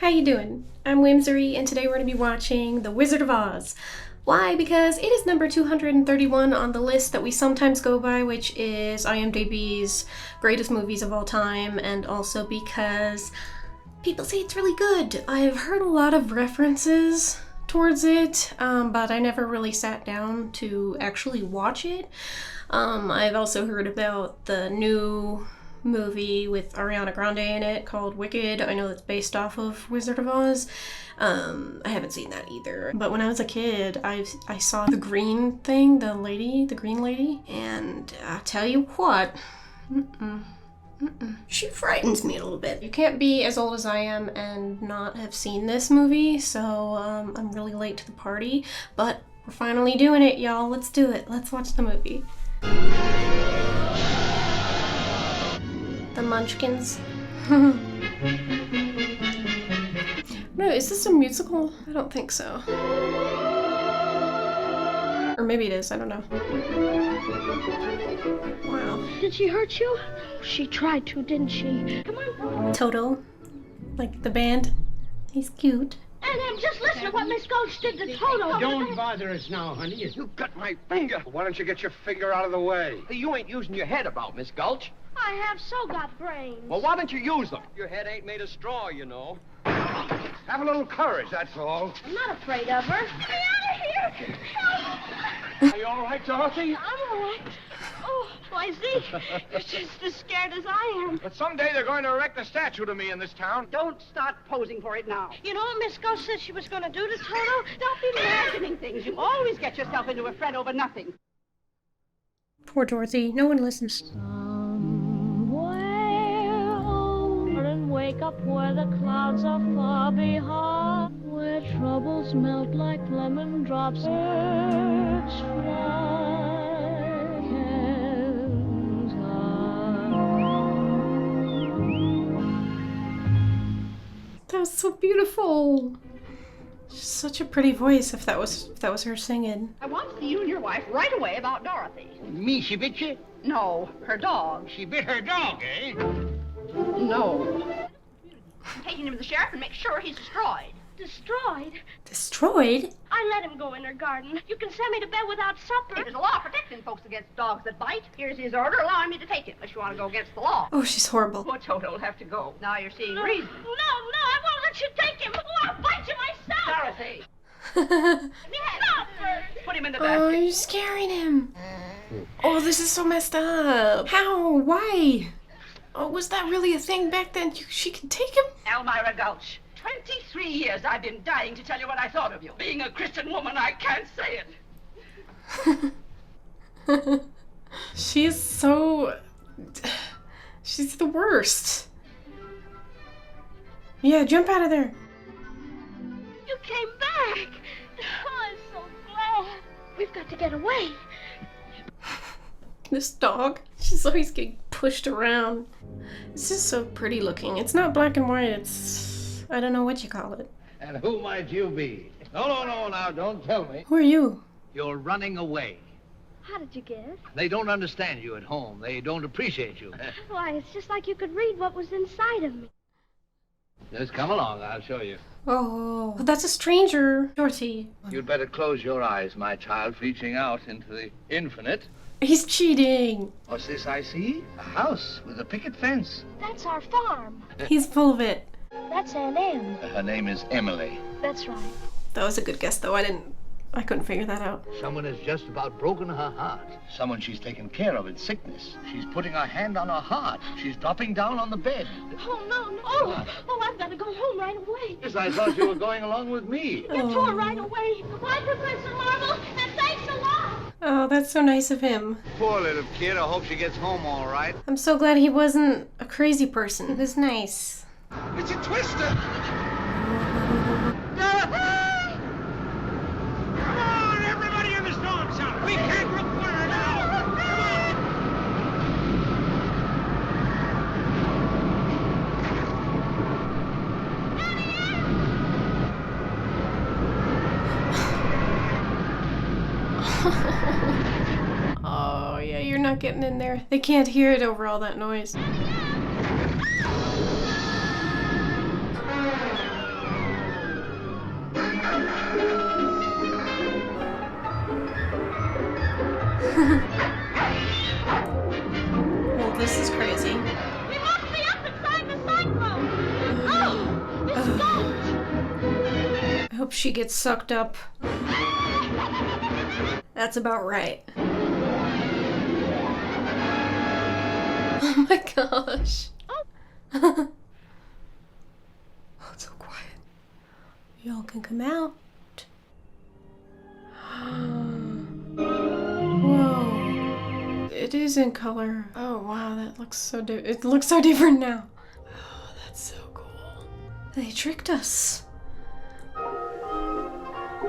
How you doing? I'm Whimsery, and today we're going to be watching The Wizard of Oz. Why? Because it is number 231 on the list that we sometimes go by, which is IMDb's greatest movies of all time, and also because people say it's really good. I've heard a lot of references towards it, but I never really sat down to actually watch it. I've also heard about the new movie with Ariana Grande in it called Wicked. I know that's based off of Wizard of Oz. I haven't seen that either. But when I was a kid, I saw the green thing, the green lady, and I tell you what, she frightens me a little bit. You can't be as old as I am and not have seen this movie, so I'm really late to the party, but we're finally doing it, y'all. Let's do it. Let's watch the movie. The Munchkins. No, is this a musical? I don't think so. Or maybe it is, I don't know. Wow. Did she hurt you? She tried to, didn't she? Come on. Toto, like the band. He's cute. And just listen to what Miss Gulch did to Toto. Don't bother us now, honey. You got my finger. Why don't you get your finger out of the way? You ain't using your head about, Miss Gulch. I have so got brains. Well, why don't you use them? Your head ain't made of straw, you know. Have a little courage, that's all. I'm not afraid of her. Get out of here! Are you all right, Dorothy? I'm all right. Oh, why, Zeke, you're just as scared as I am. But someday they're going to erect a statue to me in this town. Don't start posing for it now. You know what Miss Gulch said she was going to do to Toto? Stop imagining things. You always get yourself into a fret over nothing. Poor Dorothy. No one listens. And wake up where the clouds are far behind, where troubles melt like lemon drops. Birds fly, cans That was so beautiful. Such a pretty voice if that was her singing. I want to see you and your wife right away about Dorothy. Me, she bit you? No, her dog. She bit her dog, eh? No. I'm taking him to the sheriff and make sure he's destroyed. Destroyed? Destroyed? I let him go in her garden. You can send me to bed without supper. There's a law protecting folks against dogs that bite. Here's his order allowing me to take him, unless you want to go against the law. Oh, she's horrible. Poor Toto'll have to go. Now you're seeing reason. No, I won't let you take him. Oh, I'll bite you myself. Dorothy, Stop her. put him in the Oh, basket. you're scaring him. Oh, this is so messed up. How? Why? Oh, was that really a thing back then? She could take him? Elmira Gulch. 23 years I've been dying to tell you what I thought of you. Being a Christian woman, I can't say it. She's the worst. Yeah, jump out of there. You came back. Oh, I'm so glad. We've got to get away. This dog, she's always getting pushed around. It's just so pretty looking. It's not black and white, it's, I don't know what you call it. And who might you be? No, now, don't tell me. Who are you? You're running away. How did you guess? They don't understand you at home. They don't appreciate you. Why, it's just like you could read what was inside of me. Just come along, I'll show you. Oh, that's a stranger. Dorothy. You'd better close your eyes, my child, reaching out into the infinite. He's cheating. What's this I see? A house with a picket fence. That's our farm. He's full of it. That's Aunt Em. Her name is Emily. That's right. That was a good guess, though. I couldn't figure that out. Someone has just about broken her heart. Someone she's taken care of in sickness. She's putting her hand on her heart. She's dropping down on the bed. Oh, no. Oh, I've got to go home right away. Yes, I thought you were going along with me. Get to her right away. Bye, Professor Marvel, and thanks a lot. Oh, that's so nice of him. Poor little kid. I hope she gets home all right. I'm so glad he wasn't a crazy person. It was nice. It's a twister. Come on, everybody in the storm cellar. We can't look for her now. Oh, yeah, you're not getting in there. They can't hear it over all that noise. Well, this is crazy. He locked me up inside the cyclone! Oh! It's locked! I hope she gets sucked up. That's about right. Oh my gosh. Oh, it's so quiet. Y'all can come out. Whoa. It is in color. Oh wow, that looks so it looks so different now. Oh, that's so cool. They tricked us.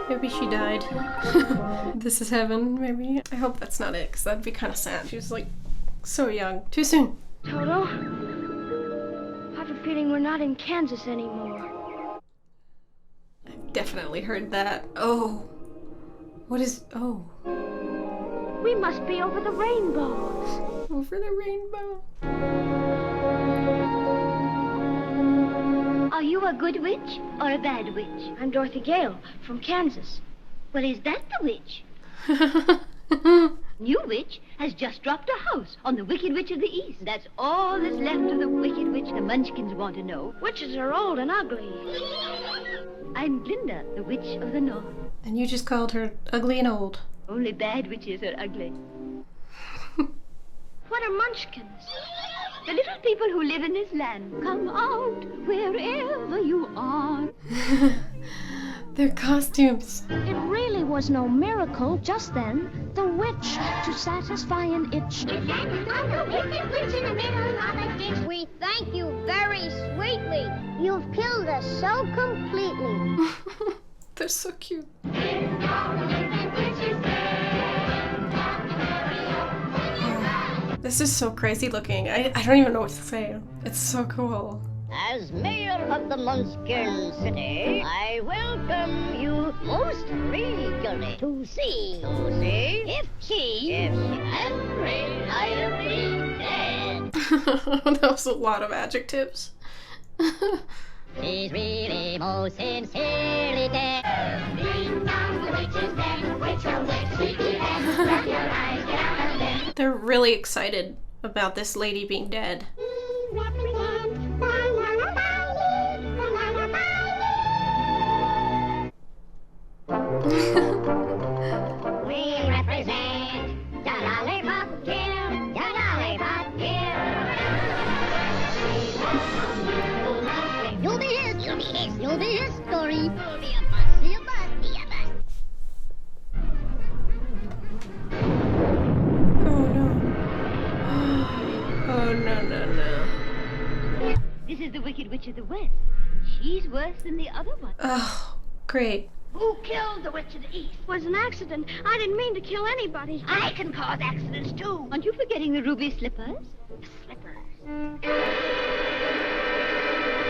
Maybe she died. This is heaven, maybe. I hope that's not it, because that'd be kind of sad. She was like so young. Too soon. Toto, I have a feeling we're not in Kansas anymore. I've definitely heard that. Oh. What is. Oh. We must be over the rainbow. Over the rainbow. Are you a good witch or a bad witch? I'm Dorothy Gale from Kansas. Well, is that the witch? New witch has just dropped a house on the Wicked Witch of the East. That's all that's left of the Wicked Witch the Munchkins want to know. Witches are old and ugly. I'm Glinda, the Witch of the North. And you just called her ugly and old. Only bad witches are ugly. What are munchkins? The little people who live in this land. Come out wherever you are. Their costumes. It really was no miracle just then. The witch to satisfy an itch. We thank you very sweetly. You've killed us so completely. They're so cute. This is so crazy looking. I don't even know what to say. It's so cool. As mayor of the Munchkin City, I welcome you most regally to see if she can reliably dead. That was a lot of adjectives. She's really most sincerely dead. Ding dong, the witch is dead. Witch will witch, sleepy head. Wrap your eyes, get out of bed. They're really excited about this lady being dead. We represent the Lollipop Guild, the Lollipop Guild. You'll be his, you'll be his, you'll be his story. You'll be a bus, be a bus, be a bus. Oh no. Oh no, no, no. This is the Wicked Witch of the West. She's worse than the other one. Oh, great. Who killed the Witch of the East? It was an accident. I didn't mean to kill anybody. I can cause accidents too. Aren't you forgetting the ruby slippers? The slippers.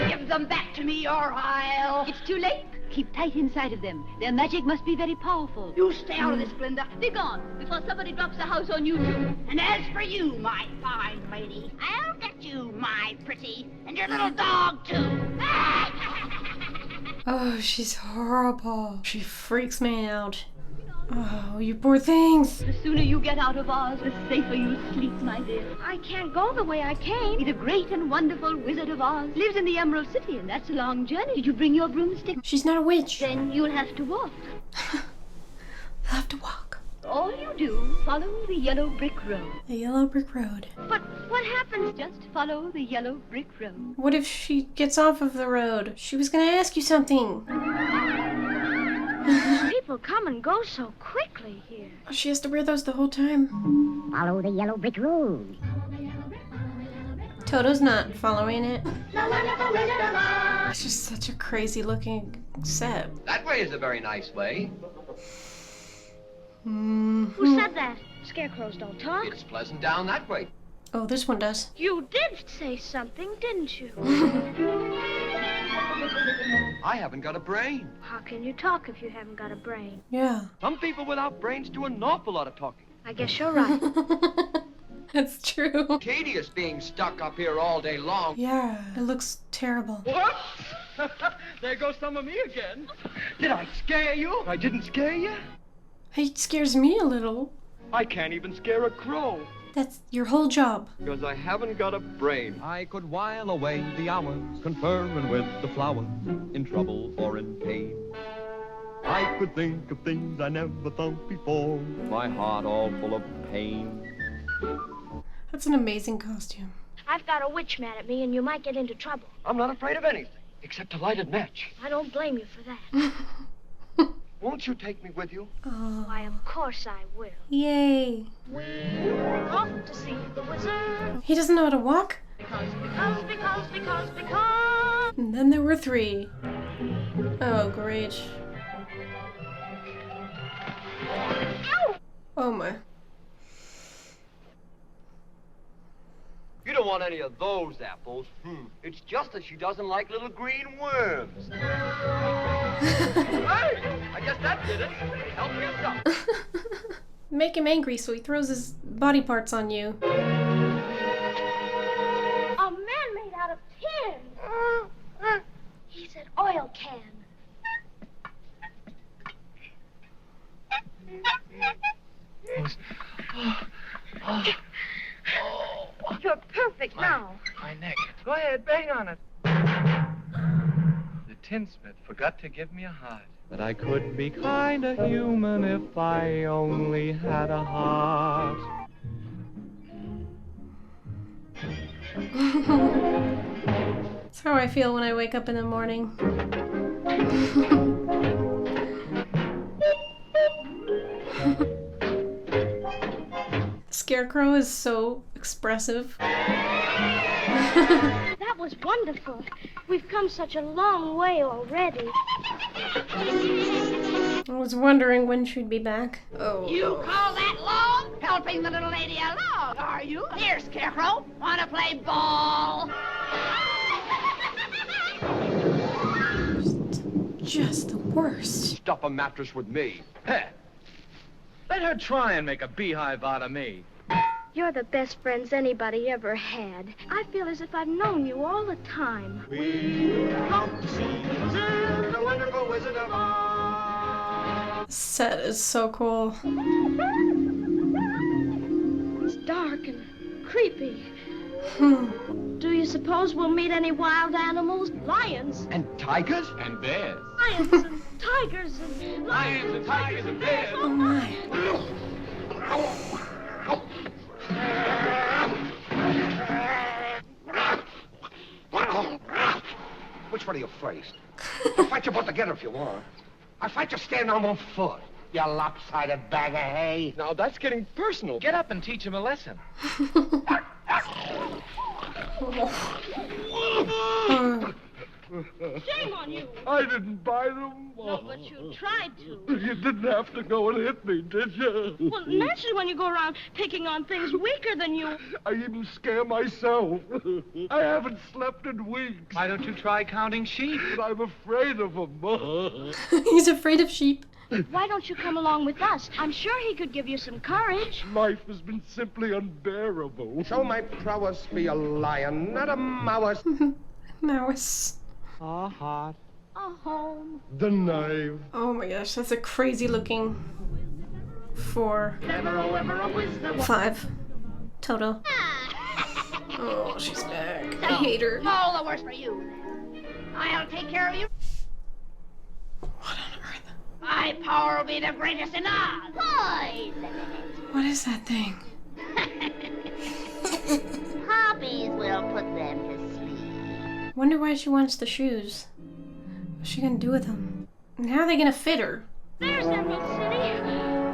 Give them back to me, or I'll... It's too late. Keep tight inside of them. Their magic must be very powerful. You stay out of this, Glinda. Be gone before somebody drops a house on you too. And as for you, my fine lady, I'll get you, my pretty, and your little dog too. Oh, she's horrible. She freaks me out. Oh, you poor things. The sooner you get out of Oz, the safer you'll sleep, my dear. I can't go the way I came. The great and wonderful Wizard of Oz lives in the Emerald City, and that's a long journey. Did you bring your broomstick? She's not a witch. Then you'll have to walk. I'll have to walk. All you do, follow the yellow brick road. The yellow brick road. But what happens? Just follow the yellow brick road. What if she gets off of the road? She was gonna ask you something. People come and go so quickly here. She has to wear those the whole time. Follow the yellow brick road. Toto's not following it. It's just such a crazy looking set. That way is a very nice way. Who said that? Scarecrows don't talk. It's pleasant down that way. Oh, this one does. You did say something, didn't you? I haven't got a brain. How can you talk if you haven't got a brain? Yeah. Some people without brains do an awful lot of talking. I guess you're right. That's true. Tedious being stuck up here all day long. Yeah, it looks terrible. What? There goes some of me again. Did I scare you? I didn't scare you? He scares me a little. I can't even scare a crow. That's your whole job. Because I haven't got a brain. I could while away the hours, conferring with the flowers, in trouble or in pain. I could think of things I never thought before, my heart all full of pain. That's an amazing costume. I've got a witch mad at me and you might get into trouble. I'm not afraid of anything, except a lighted match. I don't blame you for that. Won't you take me with you? Oh, Why, of course I will. yay. We're off to see the wizard. He doesn't know how to walk? Because. And then there were 3. Oh, great. Oh my. You don't want any of those apples. It's just that she doesn't like little green worms. Hey, I guess that did it. Help yourself. Make him angry so he throws his body parts on you. A man made out of tin. He's an oil can. You're perfect now. My neck. Go ahead, bang on it. The tinsmith forgot to give me a heart. But I could be kinda human if I only had a heart. That's how I feel when I wake up in the morning. Scarecrow is so expressive. That was wonderful. We've come such a long way already. I was wondering when she'd be back. Oh. You call that long? Helping the little lady along, are you? Here, Scarecrow. Wanna play ball? Just the worst. Stuff a mattress with me. Hey, let her try and make a beehive out of me. You're the best friends anybody ever had. I feel as if I've known you all the time. We come to see the wizard, the wonderful Wizard of Oz. Set is so cool. It's dark and creepy. Do you suppose we'll meet any wild animals? Lions. And tigers? And bears. Lions and tigers and Lions and tigers and bears. Oh my. Which one are you first? I'll fight you both together if you want. I'll fight you standing on one foot. You lopsided bag of hay. Now that's getting personal. Get up and teach him a lesson. Shame on you. I didn't buy them. No, but you tried to. You didn't have to go and hit me, did you? Well, naturally when you go around picking on things weaker than you. I even scare myself. I haven't slept in weeks. Why don't you try counting sheep? But I'm afraid of them. He's afraid of sheep. Why don't you come along with us? I'm sure he could give you some courage. Life has been simply unbearable. Show my prowess be a lion, not a mouse. Mouse. A heart. A home. The knife. Oh my gosh, that's a crazy looking 4. 5. Total. Oh, she's back. I hate her. All the worse for you. I'll take care of you. What on earth? My power will be the greatest in Oz. What is that thing? Hobbies will put them to sleep. Wonder why she wants the shoes. What's she gonna do with them? And how are they gonna fit her? There's Emerald City.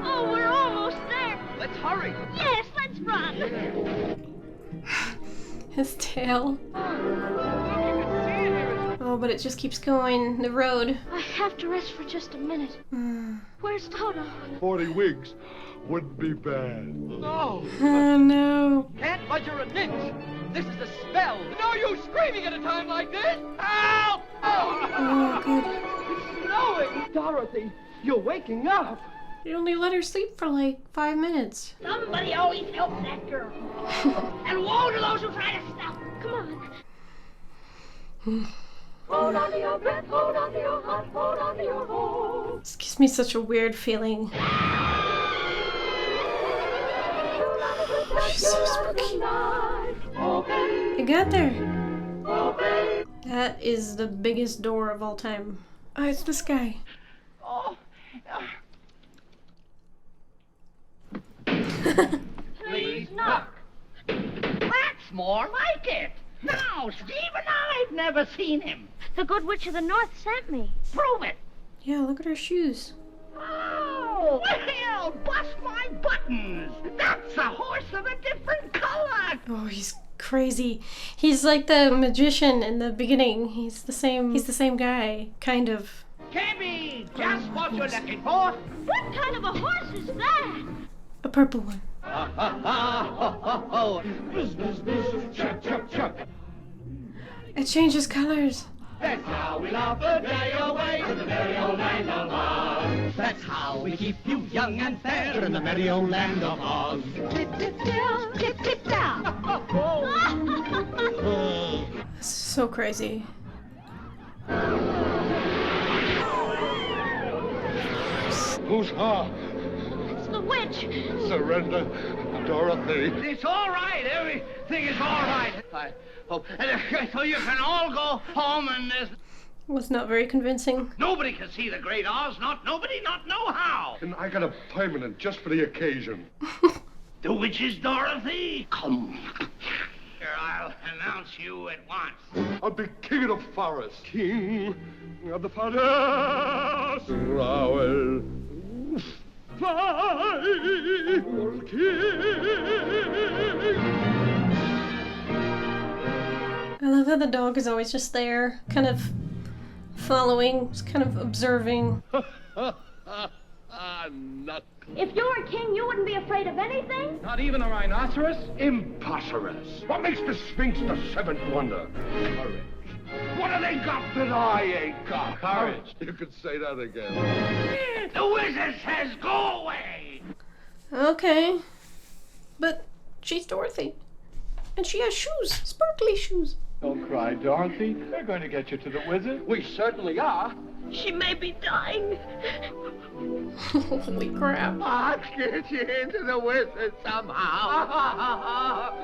Oh, we're almost there. Let's hurry. Yes, let's run. His tail. Oh, but it just keeps going. The road. I have to rest for just a minute. Where's Toto? 40 wigs wouldn't be bad. No. Oh no. Can't budger an inch. This is a spell. No use screaming at a time like this. Help! Oh, good. It's snowing. Dorothy, you're waking up. You only let her sleep for like 5 minutes. Somebody always help that girl. And woe to those who try to stop her. Come on. Hold on to your breath, hold on to your heart, hold on to your home. This gives me such a weird feeling. He's so spooky. It got there. That is the biggest door of all time. Oh, it's this guy. Oh. Please knock. That's more like it. Now, Stephen, I've never seen him. The Good Witch of the North sent me. Prove it. Yeah, look at her shoes. Oh, well, bust my buttons. That's a horse of a different color. Oh, he's crazy. He's like the magician in the beginning. He's the same guy, kind of. Cabby, just what you're looking for. What kind of a horse is that? A purple one. Chuck, chuck, chuck. It changes colors. That's how we laugh a day away in the merry old land of Oz. That's how we keep you young and fair in the merry old land of Oz. Tip, tip, down, tip, tip, down. This is so crazy. Who's her? It's the witch. Surrender, Dorothy. It's all right. Everything is all right. I hope. So you can all go home and there's... Was not very convincing. Nobody can see the great Oz. Nobody know how. And I got a permanent just for the occasion. The witch's Dorothy. Come. Here, I'll announce you at once. I'll be king of the forest. King of the forest. I will fly, king. I love how the dog is always just there, kind of following, just kind of observing. Nut. If you were king, you wouldn't be afraid of anything? Not even a rhinoceros? Imposterous. What makes the Sphinx the seventh wonder? Courage. What have they got that I ain't got? Courage. You could say that again. The wizard says go away. Okay. But she's Dorothy. And she has shoes, sparkly shoes. Don't cry, Dorothy. They're going to get you to the wizard. We certainly are. She may be dying. Holy crap. I'll get you into the wizard somehow.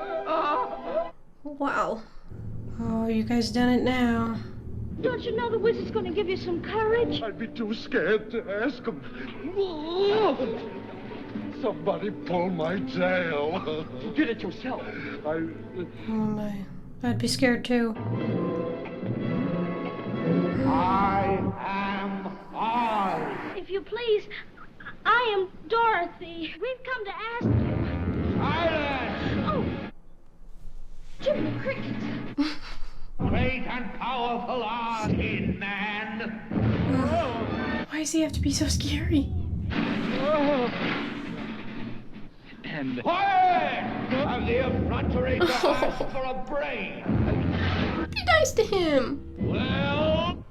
Wow. Oh, you guys done it now. Don't you know the wizard's going to give you some courage? I'd be too scared to ask him. Somebody pull my tail. You did it yourself. Oh my. I'd be scared too. I am Oz. If you please, I am Dorothy. We've come to ask you. Silence! Oh, Jimmy Cricket. Great and powerful Oz, Tin Man. Why does he have to be so scary? And Quiet! Have the effrontery to ask for a brain. Be nice to him. Well,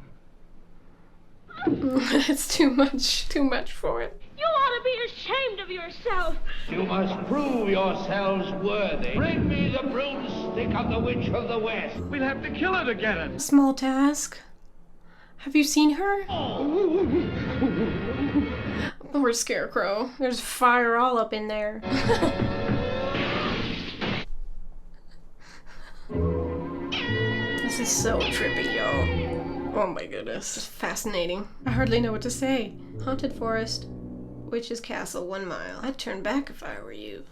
It's too much for it. You ought to be ashamed of yourself. you must prove yourselves worthy. Bring me the broomstick of the Witch of the West. we'll have to kill her to get it. Small task. Have you seen her? Poor Scarecrow. There's fire all up in there. This is so trippy, y'all. Oh my goodness. It's fascinating. I hardly know what to say. Haunted forest. Witch's castle, 1 mile. I'd turn back if I were you.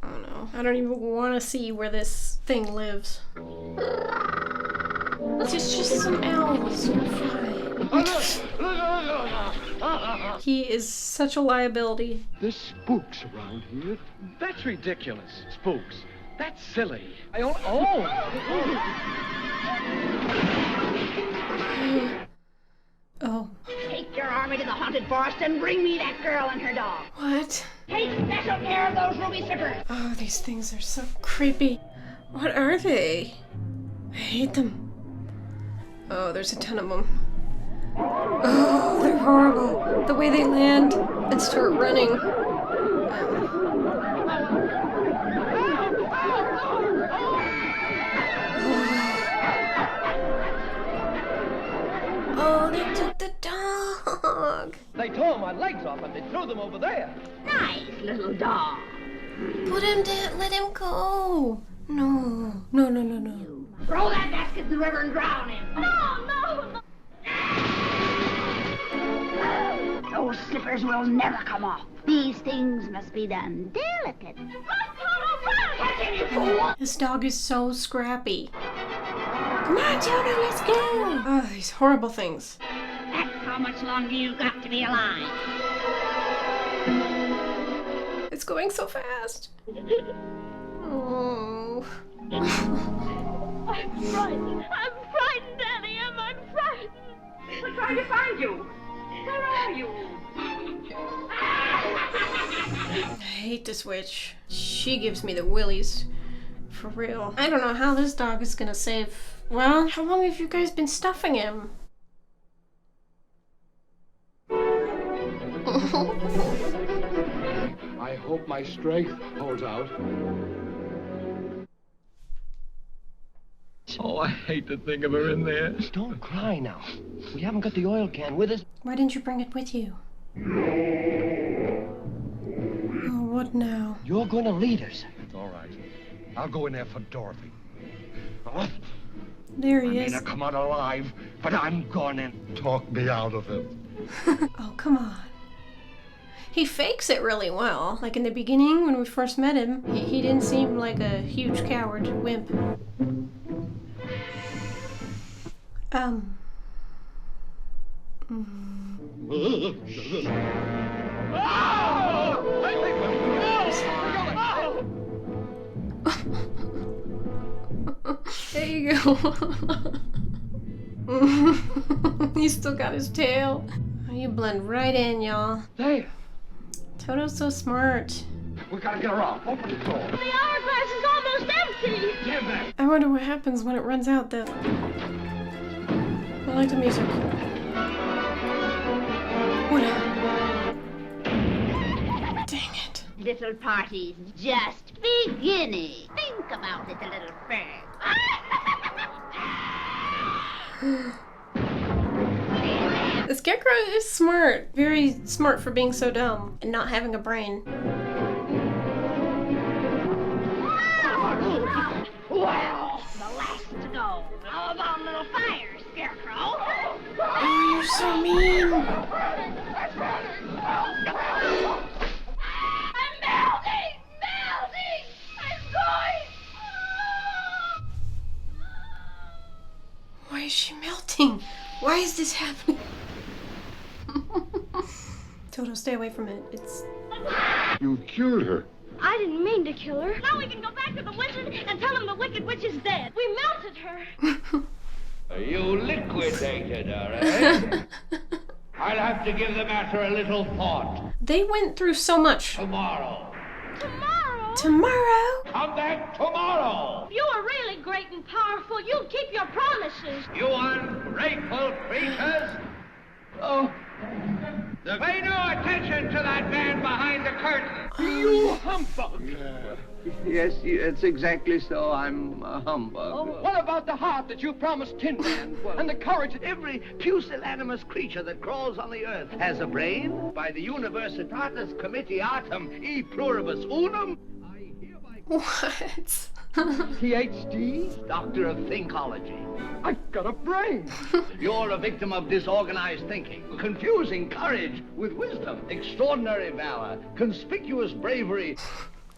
Oh no. I don't even want to see where this thing lives. It's just some owls. He is such a liability. There's spooks around here. That's ridiculous. Spooks. That's silly. Oh. Take your army to the haunted forest and bring me that girl and her dog. What? Take special care of those ruby slippers. Oh, these things are so creepy. What are they? I hate them. Oh, there's a ton of them. Oh, they're horrible. The way they land and start running. Oh, they took the dog. They tore my legs off and they threw them over there. Nice little dog. Put him down. Let him go. No. No, no, no, no. Throw that basket in the river and drown him. No. Those slippers will never come off. These things must be done delicate. Catch him, you fool! This dog is so scrappy. Come on, Jonah, let's go. Oh, these horrible things. That's how much longer you've got to be alive. It's going so fast. Oh. I'm frightened. I'm frightened, Danny. I'm frightened. We're trying to find you. Where are you? I hate this witch. She gives me the willies. For real. I don't know how this dog is gonna save. Well, how long have you guys been stuffing him? I hope my strength holds out. Oh, I hate to think of her in there. Don't cry now. We haven't got the oil can with us. Why didn't you bring it with you? Oh, what now? You're going to lead us. All right. I'll go in there for Dorothy. Oh, There I he may is. not come out alive, but I'm going in. Talk me out of it. Oh, come on. He fakes it really well. Like in the beginning, when we first met him, he didn't seem like a huge coward wimp. There you go. He's still got his tail. Oh, you blend right in, y'all. There. Toto's so smart. We gotta get her off. Open the door. The hourglass is almost empty. Damn that. I wonder what happens when it runs out, though. I like the music. What? Dang it. Little party's just beginning. Think about it a little first. The Scarecrow is smart. Very smart for being so dumb and not having a brain. Well, the last to go. How about a little fire, Scarecrow? Oh, you're so mean. I'm melting! Melting! I'm going! Why is she melting? Why is this happening? Toto, stay away from it. It's... You killed her. I didn't mean to kill her. Now we can go back to the wizard and tell him the Wicked Witch is dead. We melted her. You liquidated her, eh? I'll have to give the matter a little thought. They went through so much. Tomorrow. Tomorrow? Tomorrow? Come back tomorrow. You are really great and powerful. You'll keep your promises. You ungrateful creatures. Oh. Pay no attention to that man behind the curtain. You humbug! Yes, it's exactly so. I'm a humbug. What about the heart that you promised Tin Man? And the courage that Every pusillanimous creature that crawls on the earth has a brain. By the Universitatis Comitiatum e Pluribus Unum, I hereby... What? PhD? Doctor of Thinkology. I've got a brain. You're a victim of disorganized thinking, confusing courage with wisdom, extraordinary valor, conspicuous bravery,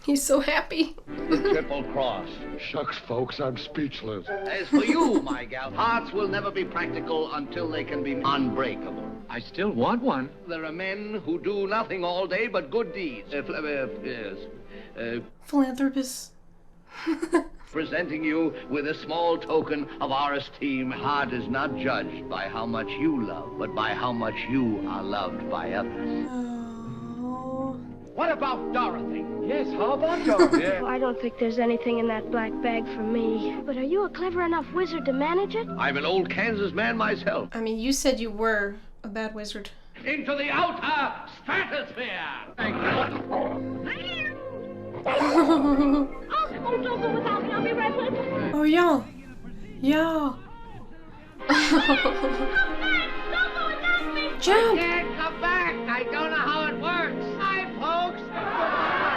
He's so happy. the Triple Cross. Shucks, folks, I'm speechless. As for you, my gal, hearts will never be practical until they can be unbreakable. I still want one. There are men who do nothing all day but good deeds. Philanthropist. Presenting you with a small token of our esteem. Heart is not judged by how much you love, but by how much you are loved by others. Oh. What about Dorothy? Yes, how about Dorothy? Oh, I don't think there's anything in that black bag for me. But are you a clever enough wizard to manage it? I'm an old Kansas man myself. I mean, you said you were a bad wizard. Into the outer stratosphere! Oh, don't go without me. I'll be right with you. Oh, y'all. Y'all. Don't go without me. Jump! Can't come back! I don't know how it works! Hi, folks!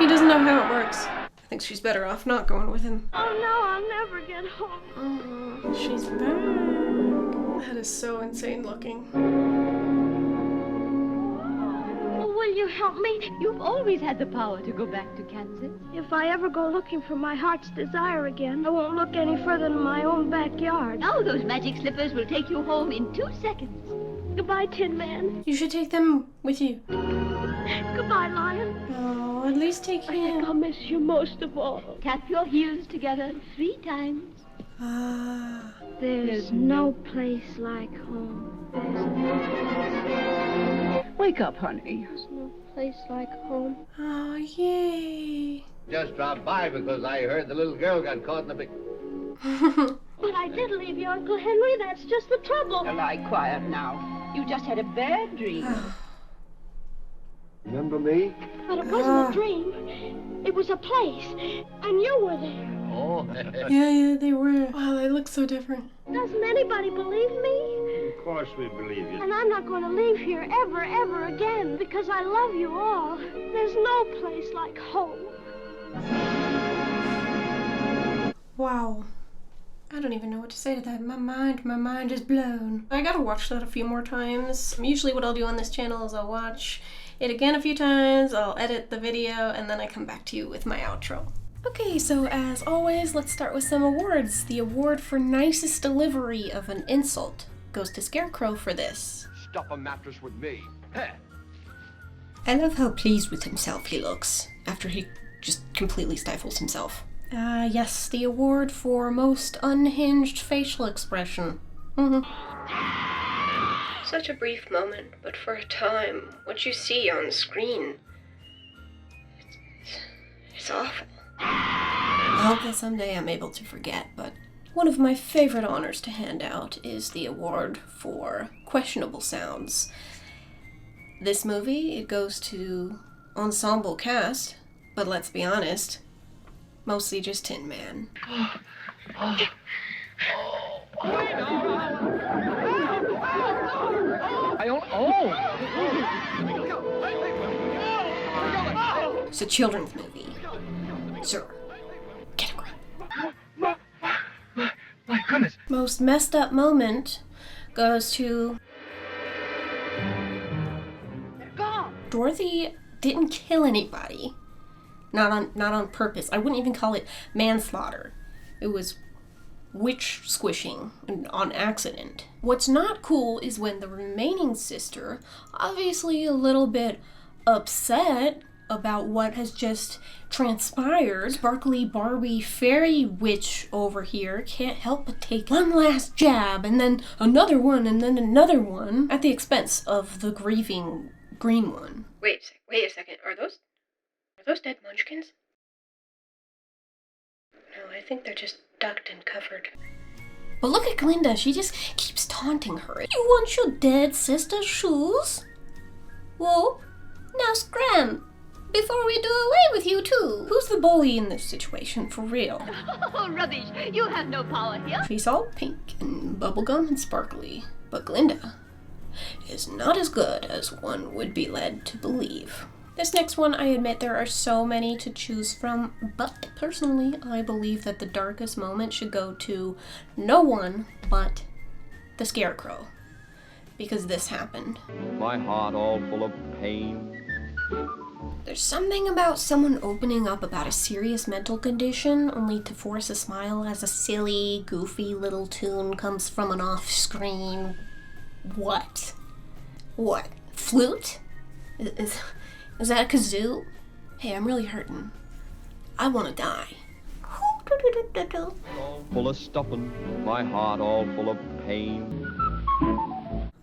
He doesn't know how it works. I think she's better off not going with him. Oh no, I'll never get home. Oh, she's back. That is so insane looking. Will you help me? You've always had the power to go back to Kansas. If I ever go looking for my heart's desire again, I won't look any further than my own backyard. Now those magic slippers will take you home in 2 seconds. Goodbye, Tin Man. You should take them with you. Goodbye, Lion. Oh, at least take I think I'll him. miss you most of all. Tap your heels together 3 times. Ah. There's no place like home. Wake up, honey. There's no place like home. Oh, yay. Just dropped by because I heard the little girl got caught in the big... But I did leave you, Uncle Henry. That's just the trouble. Lie quiet now. You just had a bad dream. Remember me? But it wasn't a dream. It was a place. And you were there. Oh. Yeah, they were. Wow, they look so different. Doesn't anybody believe me? Of course we believe you. And I'm not going to leave here ever again because I love you all. There's no place like home. Wow. I don't even know what to say to that. My mind is blown. I gotta watch that a few more times. Usually what I'll do on this channel is I'll watch it again a few times, I'll edit the video, and then I come back to you with my outro. Okay, so as always, let's start with some awards. The award for nicest delivery of an insult goes to Scarecrow for this. Stuff a mattress with me. Heh. I love how pleased with himself he looks after he just completely stifles himself. Yes, the award for most unhinged facial expression. Such a brief moment, but for a time, what you see on screen, it's awful. I hope that someday I'm able to forget, but one of my favorite honors to hand out is the award for questionable sounds. This movie, it goes to ensemble cast, but let's be honest, mostly just Tin Man. It's a children's movie. Sir, get a grip. My goodness. Most messed up moment goes to... Dorothy didn't kill anybody. Not on purpose. I wouldn't even call it manslaughter. It was witch squishing on accident. What's not cool is when the remaining sister, obviously a little bit upset about what has just transpired, sparkly Barbie fairy witch over here can't help but take one last jab and then another one and then another one at the expense of the grieving green one. Wait a second. Are those dead munchkins? No, I think they're just ducked and covered. But look at Glinda, she just keeps taunting her. You want your dead sister's shoes? Whoop. Now scram, before we do away with you too. Who's the bully in this situation, for real? Oh, rubbish. You have no power here. She's all pink and bubblegum and sparkly, but Glinda is not as good as one would be led to believe. This next one, I admit there are so many to choose from, but personally, I believe that the darkest moment should go to no one but the Scarecrow, because this happened. My heart all full of pain. There's something about someone opening up about a serious mental condition only to force a smile as a silly, goofy little tune comes from an off-screen... What? Flute? Is that a kazoo? Hey, I'm really hurting. I want to die. Full of stuffing, my heart all full of pain.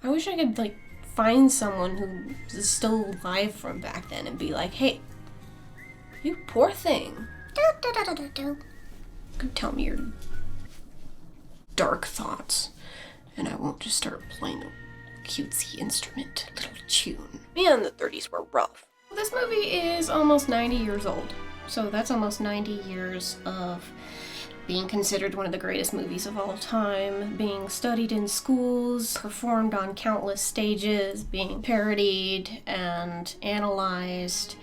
I wish I could, find someone who is still alive from back then and be like, hey, you poor thing. You could tell me your dark thoughts, and I won't just start playing a cutesy instrument, little tune. Man, the 30s were rough. This movie is almost 90 years old, so that's almost 90 years of being considered one of the greatest movies of all time, being studied in schools, performed on countless stages, being parodied and analyzed,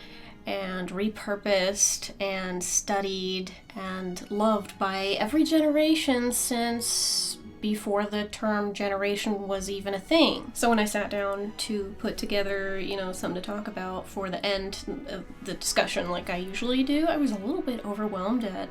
and repurposed and studied and loved by every generation since before the term generation was even a thing. So when I sat down to put together, you know, something to talk about for the end of the discussion like I usually do, I was a little bit overwhelmed at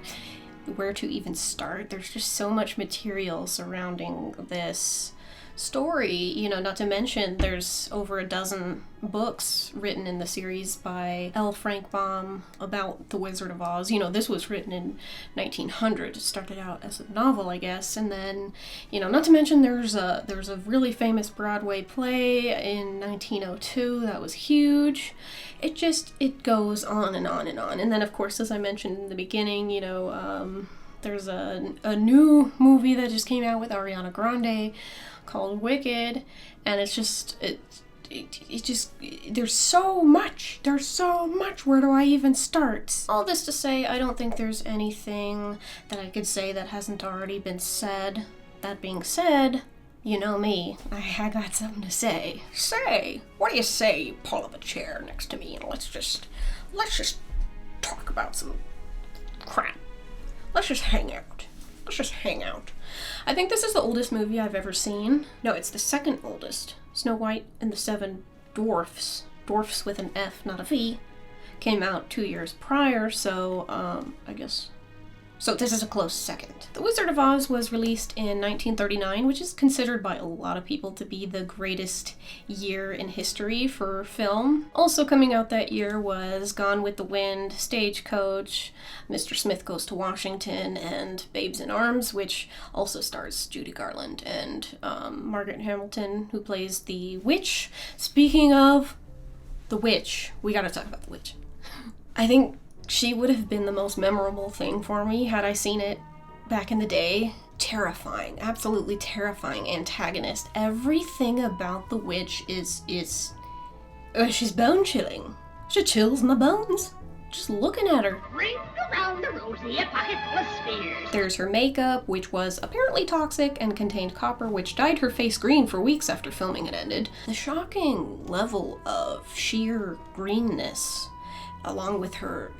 where to even start. There's just so much material surrounding this story, you know, not to mention there's over a dozen books written in the series by L. Frank Baum about The Wizard of Oz. You know, this was written in 1900. It started out as a novel, I guess, and then, you know, not to mention there's a really famous Broadway play in 1902 that was huge. It goes on and on and on. And then, of course, as I mentioned in the beginning, you know, there's a new movie that just came out with Ariana Grande called Wicked, and it's just there's so much, where do I even start? All this to say, I don't think there's anything that I could say that hasn't already been said. That being said, you know me, I got something to say. Say, what do you say you pull up a chair next to me and let's just talk about some crap. Let's just hang out. I think this is the oldest movie I've ever seen. No, it's the second oldest. Snow White and the Seven Dwarfs. Dwarfs with an F, not a V. Came out 2 years prior, so, I guess... So this is a close second. The Wizard of Oz was released in 1939, which is considered by a lot of people to be the greatest year in history for film. Also coming out that year was Gone with the Wind, Stagecoach, Mr. Smith Goes to Washington, and Babes in Arms, which also stars Judy Garland and Margaret Hamilton, who plays the witch. Speaking of the witch, we gotta talk about the witch. I think she would have been the most memorable thing for me had I seen it back in the day. Terrifying, absolutely terrifying antagonist. Everything about the witch is she's bone chilling. She chills my bones just looking at her. Ring around the rosy, a pocket full of spears. There's her makeup, which was apparently toxic and contained copper, which dyed her face green for weeks after filming had ended. The shocking level of sheer greenness, along with her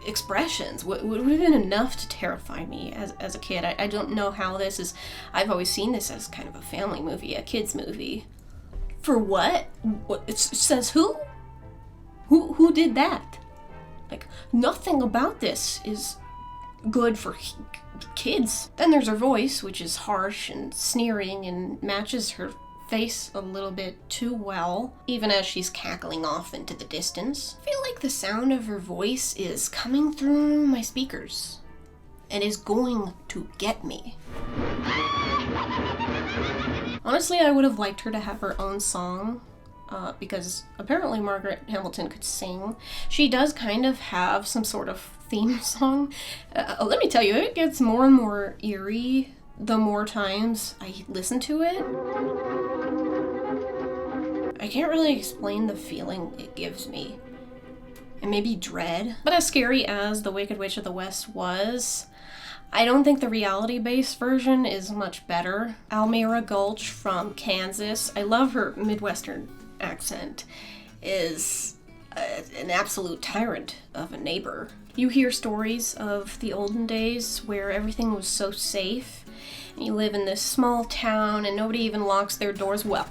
expressions, would have been enough to terrify me as a kid. I don't know how this is. I've always seen this as kind of a family movie, a kid's movie. For what? It says who? Who did that? Like, nothing about this is good for kids. Then there's her voice, which is harsh and sneering and matches her face a little bit too well, even as she's cackling off into the distance. I feel like the sound of her voice is coming through my speakers and is going to get me. Honestly, I would have liked her to have her own song, because apparently Margaret Hamilton could sing. She does kind of have some sort of theme song. Let me tell you, it gets more and more eerie the more times I listen to it. I can't really explain the feeling it gives me. And maybe dread. But as scary as The Wicked Witch of the West was, I don't think the reality-based version is much better. Almira Gulch from Kansas, I love her Midwestern accent, is an absolute tyrant of a neighbor. You hear stories of the olden days where everything was so safe, and you live in this small town and nobody even locks their doors. Well,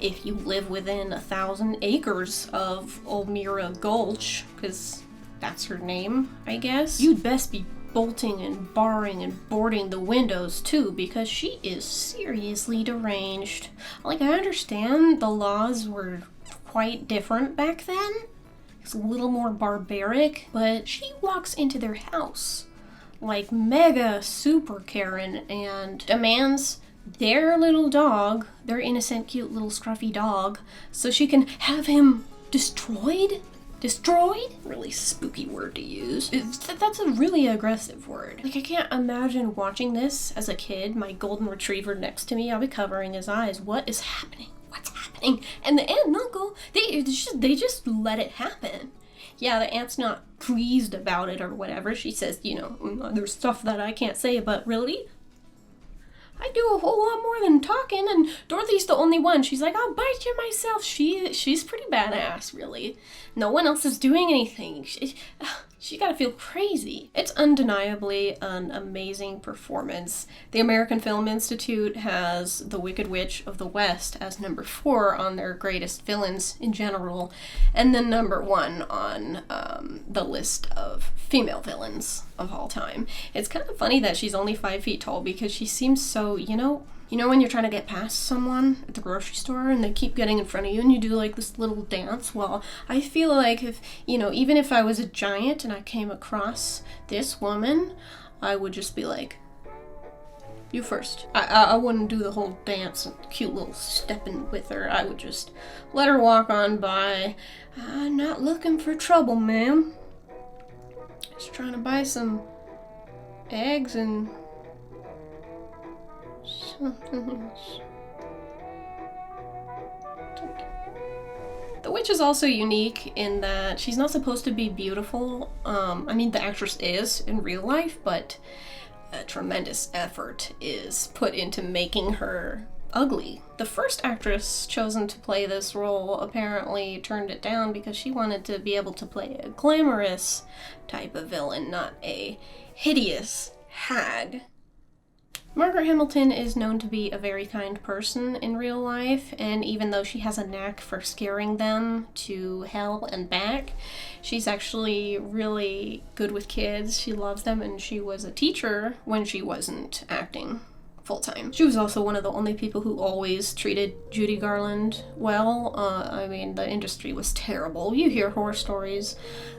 if you live within 1,000 acres of Almira Gulch, because that's her name, I guess, you'd best be bolting and barring and boarding the windows too, because she is seriously deranged. Like, I understand the laws were quite different back then. It's a little more barbaric, but she walks into their house like mega super Karen and demands their little dog, their innocent, cute little scruffy dog, so she can have him destroyed? Destroyed? Really spooky word to use. That's a really aggressive word. Like, I can't imagine watching this as a kid, my golden retriever next to me, I'll be covering his eyes. What is happening? What's happening? And the aunt and uncle, they just let it happen. Yeah, the aunt's not pleased about it or whatever. She says, you know, there's stuff that I can't say, but really? I do a whole lot more than talking, and Dorothy's the only one. She's like, I'll bite you myself. She's pretty badass, really. No one else is doing anything. She gotta feel crazy. It's undeniably an amazing performance. The American Film Institute has The Wicked Witch of the West as number 4 on their greatest villains in general, and then number 1 on the list of female villains of all time. It's kind of funny that she's only 5 feet tall because she seems so, you know when you're trying to get past someone at the grocery store and they keep getting in front of you and you do like this little dance? Well, I feel like if, even if I was a giant and I came across this woman, I would just be like, you first. I wouldn't do the whole dance and cute little stepping with her. I would just let her walk on by. I'm not looking for trouble, ma'am. Just trying to buy some eggs and something else. The witch is also unique in that she's not supposed to be beautiful. The actress is in real life, but a tremendous effort is put into making her ugly. The first actress chosen to play this role apparently turned it down because she wanted to be able to play a glamorous type of villain, not a hideous hag. Margaret Hamilton is known to be a very kind person in real life, and even though she has a knack for scaring them to hell and back, she's actually really good with kids. She loves them, and she was a teacher when she wasn't acting full-time. She was also one of the only people who always treated Judy Garland well. The industry was terrible. You hear horror stories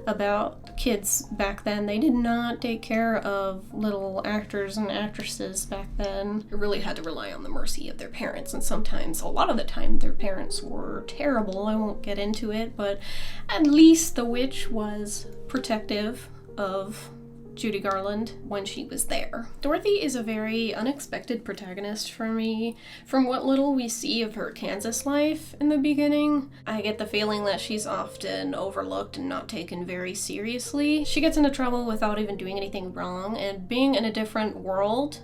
about kids back then. They did not take care of little actors and actresses back then. They really had to rely on the mercy of their parents, and sometimes, a lot of the time, their parents were terrible. I won't get into it, but at least the witch was protective of Judy Garland when she was there. Dorothy is a very unexpected protagonist for me. From what little we see of her Kansas life in the beginning, I get the feeling that she's often overlooked and not taken very seriously. She gets into trouble without even doing anything wrong, and being in a different world,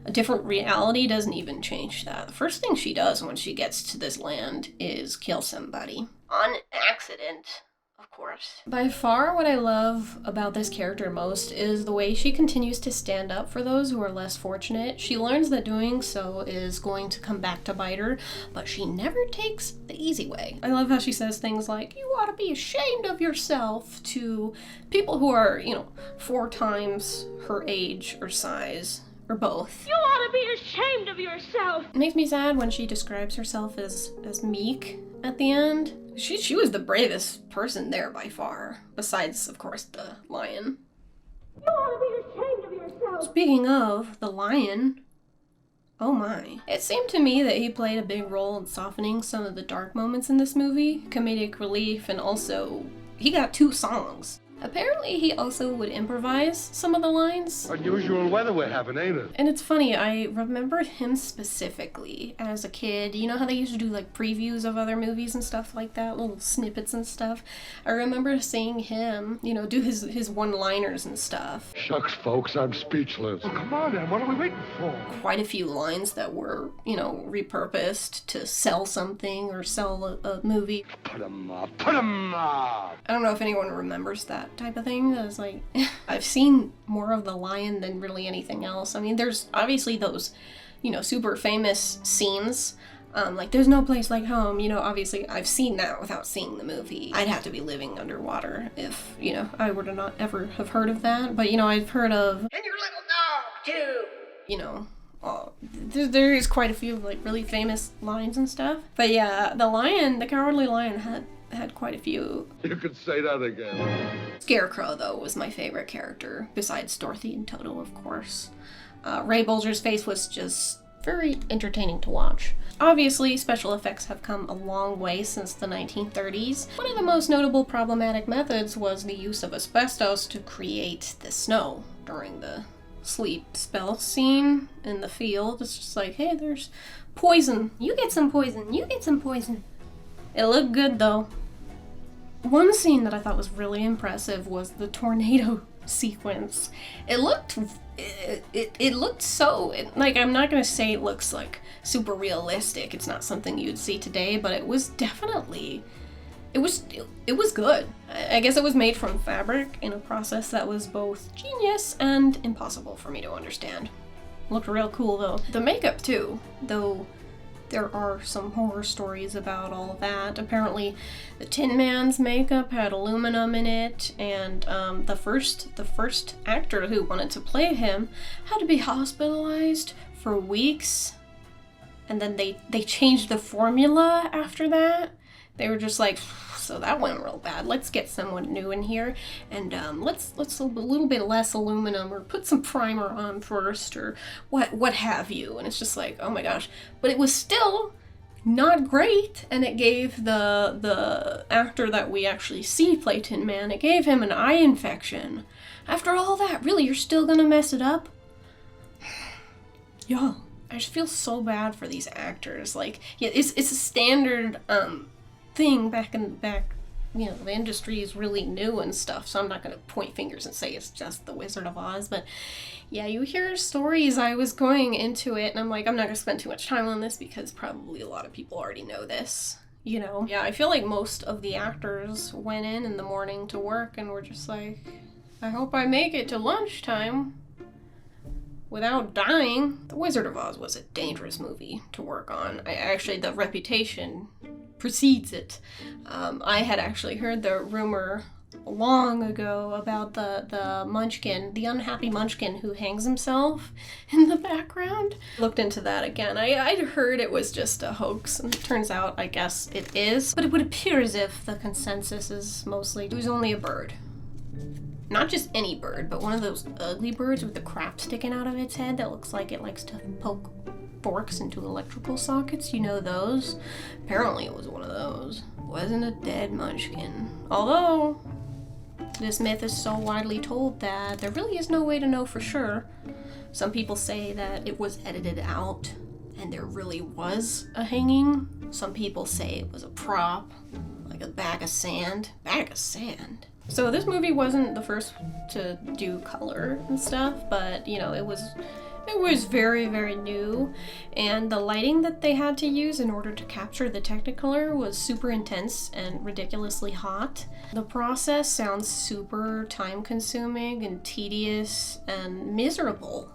a different reality, doesn't even change that. The first thing she does when she gets to this land is kill somebody. On accident. Of course. By far, what I love about this character most is the way she continues to stand up for those who are less fortunate. She learns that doing so is going to come back to bite her, but she never takes the easy way. I love how she says things like, you ought to be ashamed of yourself, to people who are, 4 times her age or size, or both. You ought to be ashamed of yourself. It makes me sad when she describes herself as meek at the end. She was the bravest person there by far, besides, of course, the lion. You ought to be ashamed of yourself. Speaking of the lion, oh my. It seemed to me that he played a big role in softening some of the dark moments in this movie, comedic relief, and also he got 2 songs. Apparently he also would improvise some of the lines. Unusual weather we're having, ain't it? And it's funny, I remembered him specifically as a kid. You know how they used to do like previews of other movies and stuff like that, little snippets and stuff? I remember seeing him, do his one-liners and stuff. Shucks, folks, I'm speechless. Oh, come on, then, what are we waiting for? Quite a few lines that were, repurposed to sell something or sell a movie. Put 'em up, put 'em up! I don't know if anyone remembers that type of thing. I was like, I've seen more of The Lion than really anything else. I mean, there's obviously those, super famous scenes. Like, there's no place like home. Obviously, I've seen that without seeing the movie. I'd have to be living underwater if, I were to not ever have heard of that. But, I've heard of... And your little dog, too! There is quite a few, like, really famous lines and stuff. But yeah, the Cowardly Lion had quite a few. You could say that again. Scarecrow, though, was my favorite character, besides Dorothy and Toto, of course. Ray Bolger's face was just very entertaining to watch. Obviously, special effects have come a long way since the 1930s. One of the most notable problematic methods was the use of asbestos to create the snow during the sleep spell scene in the field. It's just like, hey, there's poison. You get some poison. You get some poison. It looked good, though. One scene that I thought was really impressive was the tornado sequence. It looked so, like, I'm not gonna say it looks like super realistic. It's not something you'd see today, but it was definitely, it was good. I guess it was made from fabric in a process that was both genius and impossible for me to understand. Looked real cool though. The makeup too, though there are some horror stories about all of that. Apparently the Tin Man's makeup had aluminum in it, and the first actor who wanted to play him had to be hospitalized for weeks, and then they changed the formula after that. They were just like, so that went real bad. Let's get someone new in here, and let's a little bit less aluminum, or put some primer on first, or what have you. And it's just like, oh my gosh. But it was still not great, and it gave the actor that we actually see play Tin Man, it gave him an eye infection. After all that, really, you're still gonna mess it up? Yeah. I just feel so bad for these actors. Like, yeah, it's a standard thing back, you know, the industry is really new and stuff, so I'm not going to point fingers and say it's just The Wizard of Oz, but yeah, you hear stories. I was going into it and I'm like, I'm not going to spend too much time on this because probably a lot of people already know this, you know? Yeah, I feel like most of the actors went in the morning to work and were just like, I hope I make it to lunchtime without dying. The Wizard of Oz was a dangerous movie to work on. Actually, the reputation precedes it. I had actually heard the rumor long ago about the Munchkin, the unhappy Munchkin who hangs himself in the background. Looked into that again. I'd heard it was just a hoax, and it turns out, I guess, it is. But it would appear as if the consensus is mostly it was only a bird. Not just any bird, but one of those ugly birds with the crap sticking out of its head that looks like it likes to poke forks into electrical sockets. You know those? Apparently it was one of those. Wasn't a dead Munchkin. Although, this myth is so widely told that there really is no way to know for sure. Some people say that it was edited out and there really was a hanging. Some people say it was a prop, like a bag of sand. Bag of sand? So this movie wasn't the first to do color and stuff, but you know, it was very, very new, and the lighting that they had to use in order to capture the Technicolor was super intense and ridiculously hot. The process sounds super time-consuming and tedious and miserable,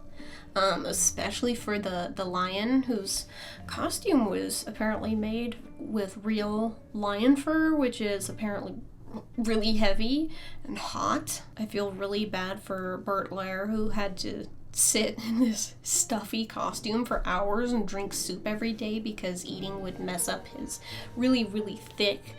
especially for the lion, whose costume was apparently made with real lion fur, which is apparently really heavy and hot. I feel really bad for Bert Lahr, who had to sit in this stuffy costume for hours and drink soup every day because eating would mess up his really, really thick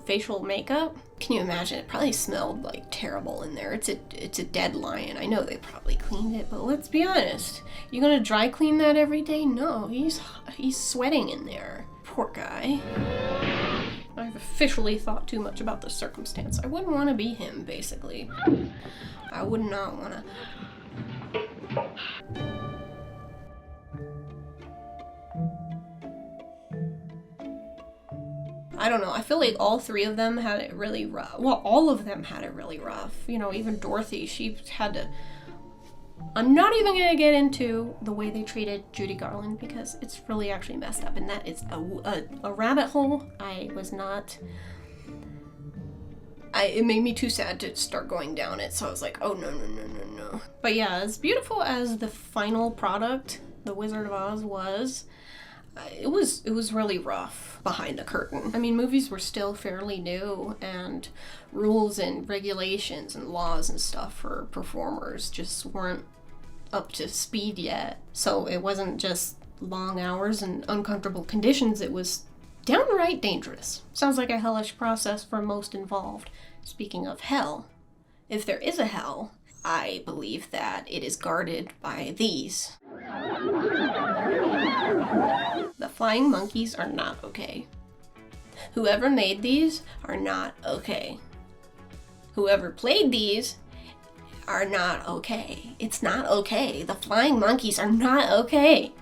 facial makeup. Can you imagine? It probably smelled like terrible in there. It's a dead lion. I know they probably cleaned it, but let's be honest. You gonna dry clean that every day? No, he's sweating in there. Poor guy. I've officially thought too much about the circumstance. I wouldn't want to be him, basically. I would not want to. I don't know, I feel like all three of them had it really rough. Well, all of them had it really rough. You know, even Dorothy, she had to... I'm not even gonna get into the way they treated Judy Garland because it's really actually messed up, and that is a rabbit hole. I was not... it made me too sad to start going down it, so I was like, oh no. But yeah, as beautiful as the final product, The Wizard of Oz, was, it was really rough behind the curtain. I mean, movies were still fairly new, and rules and regulations and laws and stuff for performers just weren't up to speed yet. So it wasn't just long hours and uncomfortable conditions, it was downright dangerous. Sounds like a hellish process for most involved. Speaking of hell, if there is a hell, I believe that it is guarded by these. The flying monkeys are not okay. Whoever made these are not okay. Whoever played these are not okay. It's not okay. The flying monkeys are not okay.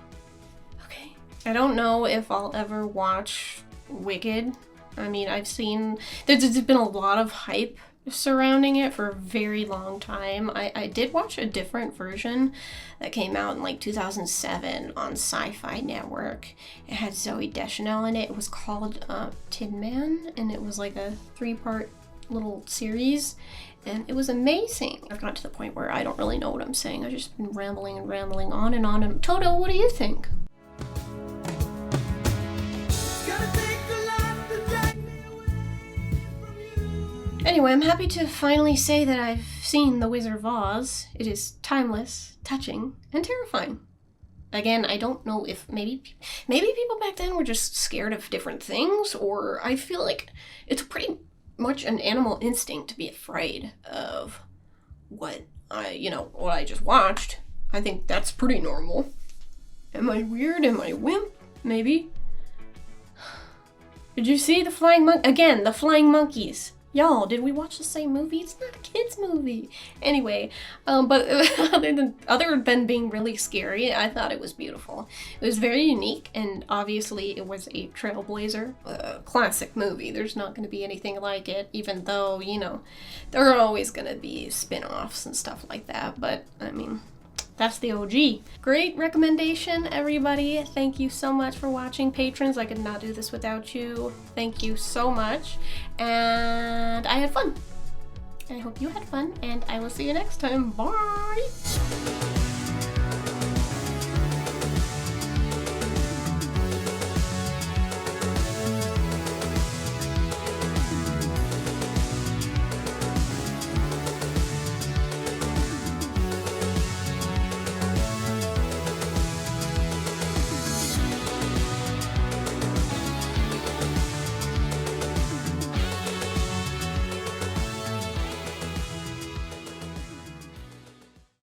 Okay. I don't know if I'll ever watch Wicked. I mean, I've seen... There's been a lot of hype surrounding it for a very long time. I did watch a different version that came out in like 2007 on Sci-Fi Network. It had Zooey Deschanel in it. It was called Tin Man, and it was like a 3-part little series, and it was amazing. I've got to the point where I don't really know what I'm saying. I've just been rambling and rambling on and on. And Toto, what do you think? Anyway, I'm happy to finally say that I've seen The Wizard of Oz. It is timeless, touching, and terrifying. Again, I don't know if maybe people back then were just scared of different things, or I feel like it's pretty much an animal instinct to be afraid of what I just watched. I think that's pretty normal. Am I weird? Am I a wimp? Maybe. Did you see the flying again, the flying monkeys? Y'all, did we watch the same movie? It's not a kid's movie. Anyway, but other than being really scary, I thought it was beautiful. It was very unique, and obviously it was a trailblazer, a classic movie. There's not going to be anything like it, even though, there are always going to be spin-offs and stuff like that. But, I mean, that's the OG. Great recommendation, everybody. Thank you so much for watching. Patrons, I could not do this without you. Thank you so much. And I had fun. I hope you had fun, and I will see you next time. Bye!